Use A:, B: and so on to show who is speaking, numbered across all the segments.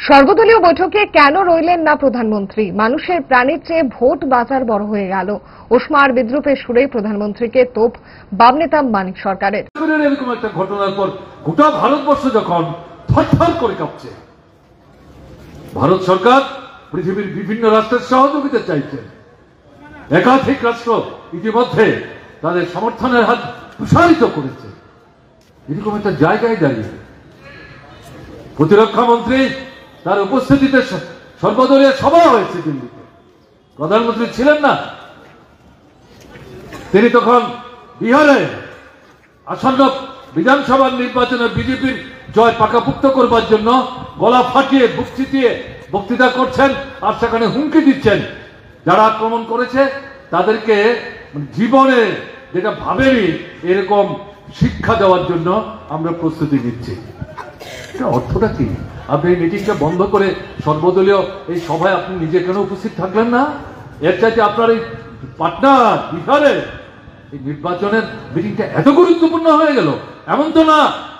A: সর্বদলীয় বৈঠকে কেন রইলেন না প্রধানমন্ত্রী? মানুষের প্রাণের চেয়ে ভোট বাজার বড় হয়ে গেল। ওসমার বিদ্রুপের সুরে প্রধানমন্ত্রীকে তোপ বাম নেতা মানিক সরকারের।
B: এরকম একটা ঘটনার পর গোটা ভারতবর্ষ যখন থরথর করে কাঁপছে, ভারত সরকার পৃথিবীর বিভিন্ন রাষ্ট্রের সহযোগিতা চাইছেন। একাধিক রাষ্ট্র ইতিমধ্যে তাদের সমর্থনের হাত প্রসারিত করেছে। এরকম একটা জায়গায় দাঁড়িয়ে প্রতিরক্ষা মন্ত্রী তার উপস্থিতিতে সর্বদলীয় সভা হয়েছে দিল্লিতে, প্রধানমন্ত্রী ছিলেন না। তিনি তখন বিহারে আসন্ন বিধানসভার নির্বাচনে বিজেপির জয় পাকাপুক্ত করবার জন্য গলা ফাটিয়ে বুক চিতিয়ে বক্তৃতা করছেন, আর সেখানে হুমকি দিচ্ছেন যারা আক্রমণ করেছে তাদেরকে জীবনে যেটা ভাবেনি এরকম শিক্ষা দেওয়ার জন্য আমরা প্রস্তুতি নিচ্ছি। এটা অর্থটা কি? আপনি এই মিটিংটা বন্ধ করে সর্বদলীয় এই সভায় আপনি নিজে কেন উপস্থিত থাকলেন না? এর চাইতে আপনার এই পাটনা বিহারে এই নির্বাচনের মিটিংটা এত গুরুত্বপূর্ণ হয়ে গেল। এমন তো না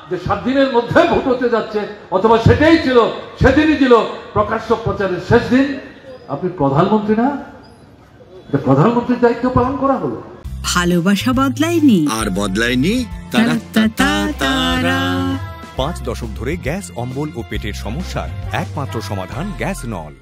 B: যে 7 দিনের মধ্যে ভোট হতে যাচ্ছে, অথবা সেটাই ছিল, সেদিনই ছিল প্রকাশ্য প্রচারের শেষ দিন। আপনি প্রধানমন্ত্রী না, প্রধানমন্ত্রীর দায়িত্ব পালন করা হলো।
C: ভালোবাসা বদলায়নি,
D: আর বদলায়নি
E: 5 দশক ধরে গ্যাস, অম্বল ও পেটের সমস্যার একমাত্র সমাধান গ্যাস নল।